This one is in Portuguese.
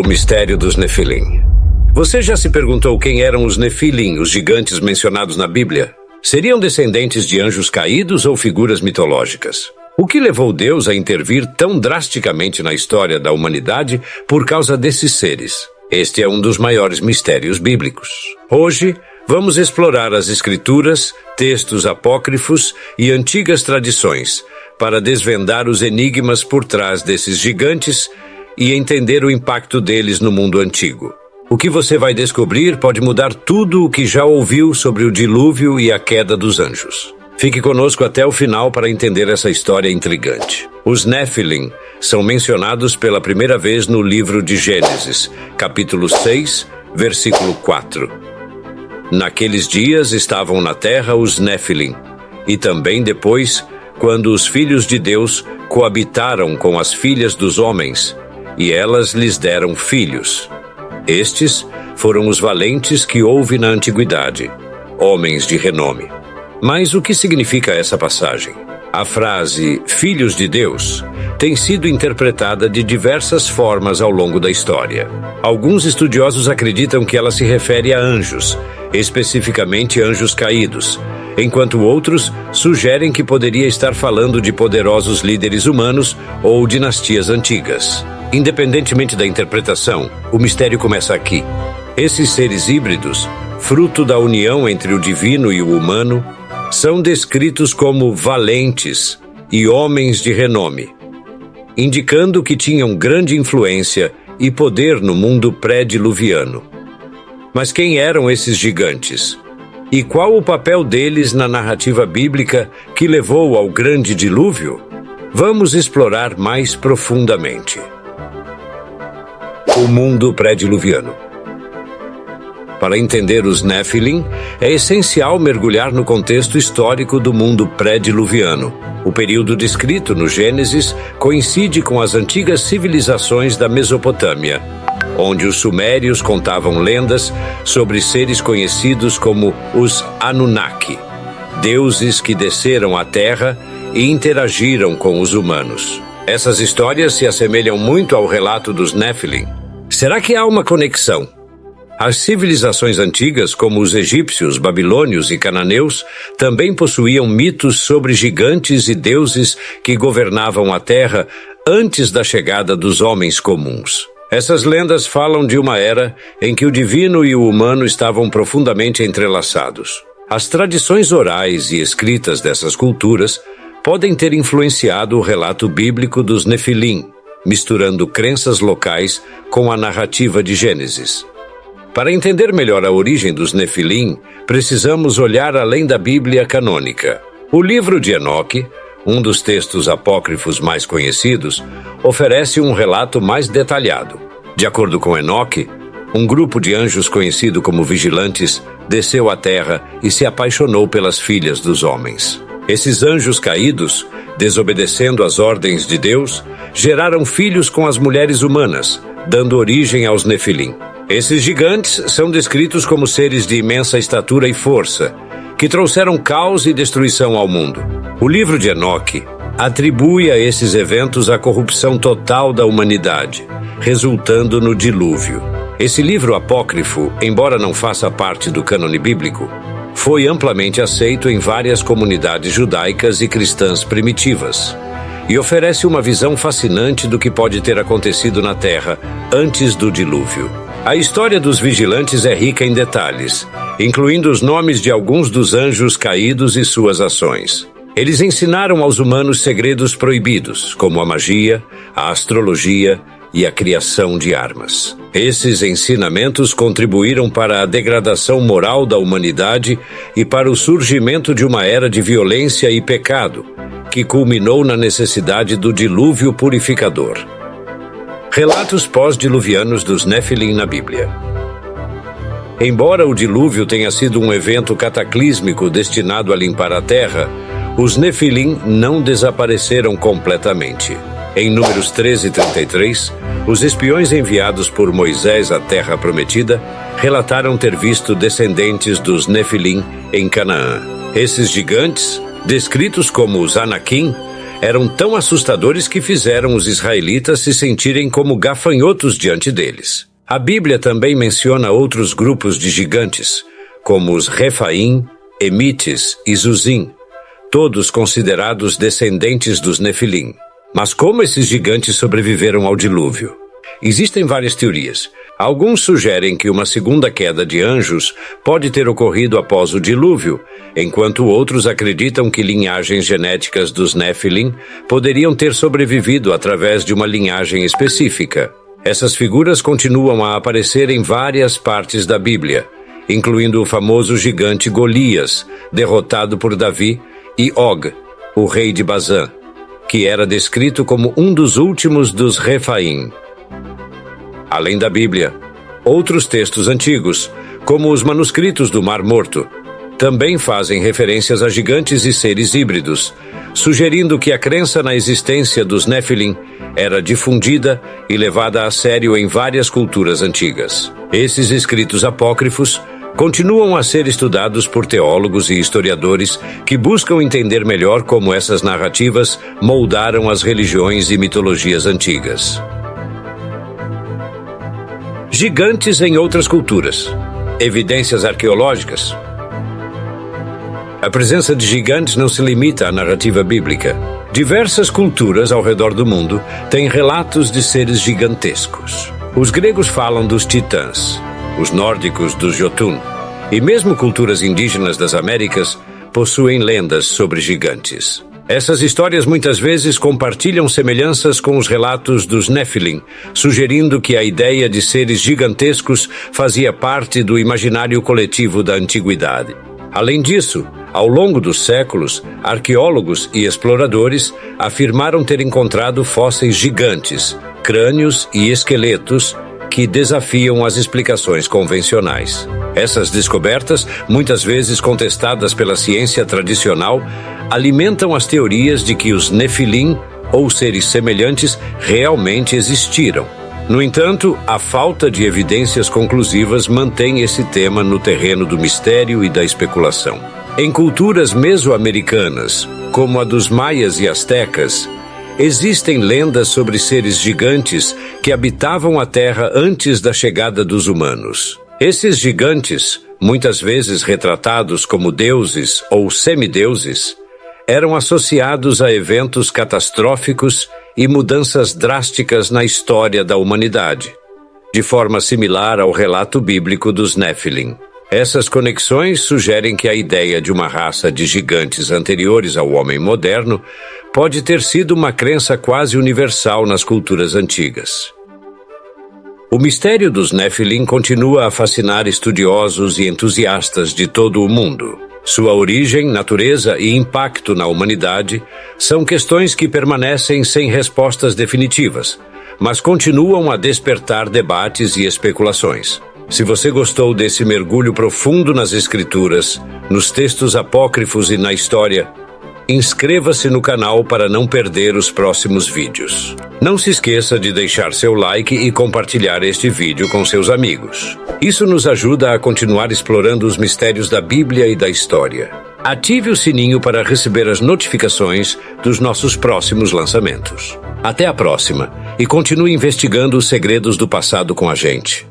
O mistério dos Nefilim. Você já se perguntou quem eram os Nefilim, os gigantes mencionados na Bíblia? Seriam descendentes de anjos caídos ou figuras mitológicas? O que levou Deus a intervir tão drasticamente na história da humanidade por causa desses seres? Este é um dos maiores mistérios bíblicos. Hoje, vamos explorar as escrituras, textos apócrifos e antigas tradições para desvendar os enigmas por trás desses gigantes e entender o impacto deles no mundo antigo. O que você vai descobrir pode mudar tudo o que já ouviu sobre o dilúvio e a queda dos anjos. Fique conosco até o final para entender essa história intrigante. Os Nefilim são mencionados pela primeira vez no livro de Gênesis, capítulo 6, versículo 4. Naqueles dias estavam na terra os Nefilim, e também depois, quando os filhos de Deus coabitaram com as filhas dos homens, e elas lhes deram filhos. Estes foram os valentes que houve na antiguidade, homens de renome. Mas o que significa essa passagem? A frase "filhos de Deus" tem sido interpretada de diversas formas ao longo da história. Alguns estudiosos acreditam que ela se refere a anjos, especificamente anjos caídos, enquanto outros sugerem que poderia estar falando de poderosos líderes humanos ou dinastias antigas. Independentemente da interpretação, o mistério começa aqui. Esses seres híbridos, fruto da união entre o divino e o humano, são descritos como valentes e homens de renome, indicando que tinham grande influência e poder no mundo pré-diluviano. Mas quem eram esses gigantes? E qual o papel deles na narrativa bíblica que levou ao grande dilúvio? Vamos explorar mais profundamente. O mundo pré-diluviano. Para entender os Nefilim, é essencial mergulhar no contexto histórico do mundo pré-diluviano. O período descrito no Gênesis coincide com as antigas civilizações da Mesopotâmia, onde os sumérios contavam lendas sobre seres conhecidos como os Anunnaki, deuses que desceram à Terra e interagiram com os humanos. Essas histórias se assemelham muito ao relato dos Nefilim. Será que há uma conexão? As civilizações antigas, como os egípcios, babilônios e cananeus, também possuíam mitos sobre gigantes e deuses que governavam a Terra antes da chegada dos homens comuns. Essas lendas falam de uma era em que o divino e o humano estavam profundamente entrelaçados. As tradições orais e escritas dessas culturas podem ter influenciado o relato bíblico dos Nefilim, misturando crenças locais com a narrativa de Gênesis. Para entender melhor a origem dos Nefilim, precisamos olhar além da Bíblia canônica. O livro de Enoque, um dos textos apócrifos mais conhecidos, oferece um relato mais detalhado. De acordo com Enoque, um grupo de anjos conhecido como vigilantes desceu à terra e se apaixonou pelas filhas dos homens. Esses anjos caídos, desobedecendo às ordens de Deus, geraram filhos com as mulheres humanas, dando origem aos Nefilim. Esses gigantes são descritos como seres de imensa estatura e força, que trouxeram caos e destruição ao mundo. O livro de Enoque atribui a esses eventos a corrupção total da humanidade, resultando no dilúvio. Esse livro apócrifo, embora não faça parte do cânone bíblico, foi amplamente aceito em várias comunidades judaicas e cristãs primitivas, e oferece uma visão fascinante do que pode ter acontecido na Terra antes do dilúvio. A história dos vigilantes é rica em detalhes, incluindo os nomes de alguns dos anjos caídos e suas ações. Eles ensinaram aos humanos segredos proibidos, como a magia, a astrologia e a criação de armas. Esses ensinamentos contribuíram para a degradação moral da humanidade e para o surgimento de uma era de violência e pecado, que culminou na necessidade do dilúvio purificador. Relatos pós-diluvianos dos Nefilim na Bíblia. Embora o dilúvio tenha sido um evento cataclísmico destinado a limpar a terra, os Nefilim não desapareceram completamente. Em Números 13:33, os espiões enviados por Moisés à Terra Prometida relataram ter visto descendentes dos Nefilim em Canaã. Esses gigantes, descritos como os Anakim, eram tão assustadores que fizeram os israelitas se sentirem como gafanhotos diante deles. A Bíblia também menciona outros grupos de gigantes, como os Refaim, Emites e Zuzim, todos considerados descendentes dos Nefilim. Mas como esses gigantes sobreviveram ao dilúvio? Existem várias teorias. Alguns sugerem que uma segunda queda de anjos pode ter ocorrido após o dilúvio, enquanto outros acreditam que linhagens genéticas dos Nefilim poderiam ter sobrevivido através de uma linhagem específica. Essas figuras continuam a aparecer em várias partes da Bíblia, incluindo o famoso gigante Golias, derrotado por Davi, e Og, o rei de Bazã, que era descrito como um dos últimos dos Refaim. Além da Bíblia, outros textos antigos, como os manuscritos do Mar Morto, também fazem referências a gigantes e seres híbridos, sugerindo que a crença na existência dos Nefilim era difundida e levada a sério em várias culturas antigas. Esses escritos apócrifos continuam a ser estudados por teólogos e historiadores que buscam entender melhor como essas narrativas moldaram as religiões e mitologias antigas. Gigantes em outras culturas. Evidências arqueológicas. A presença de gigantes não se limita à narrativa bíblica. Diversas culturas ao redor do mundo têm relatos de seres gigantescos. Os gregos falam dos titãs, os nórdicos dos Jotun, e mesmo culturas indígenas das Américas possuem lendas sobre gigantes. Essas histórias muitas vezes compartilham semelhanças com os relatos dos Nefilim, sugerindo que a ideia de seres gigantescos fazia parte do imaginário coletivo da antiguidade. Além disso, ao longo dos séculos, arqueólogos e exploradores afirmaram ter encontrado fósseis gigantes, crânios e esqueletos que desafiam as explicações convencionais. Essas descobertas, muitas vezes contestadas pela ciência tradicional, alimentam as teorias de que os Nefilim, ou seres semelhantes, realmente existiram. No entanto, a falta de evidências conclusivas mantém esse tema no terreno do mistério e da especulação. Em culturas mesoamericanas, como a dos maias e astecas, existem lendas sobre seres gigantes que habitavam a Terra antes da chegada dos humanos. Esses gigantes, muitas vezes retratados como deuses ou semideuses, eram associados a eventos catastróficos e mudanças drásticas na história da humanidade, de forma similar ao relato bíblico dos Nefilim. Essas conexões sugerem que a ideia de uma raça de gigantes anteriores ao homem moderno pode ter sido uma crença quase universal nas culturas antigas. O mistério dos Nefilim continua a fascinar estudiosos e entusiastas de todo o mundo. Sua origem, natureza e impacto na humanidade são questões que permanecem sem respostas definitivas, mas continuam a despertar debates e especulações. Se você gostou desse mergulho profundo nas escrituras, nos textos apócrifos e na história, inscreva-se no canal para não perder os próximos vídeos. Não se esqueça de deixar seu like e compartilhar este vídeo com seus amigos. Isso nos ajuda a continuar explorando os mistérios da Bíblia e da história. Ative o sininho para receber as notificações dos nossos próximos lançamentos. Até a próxima e continue investigando os segredos do passado com a gente.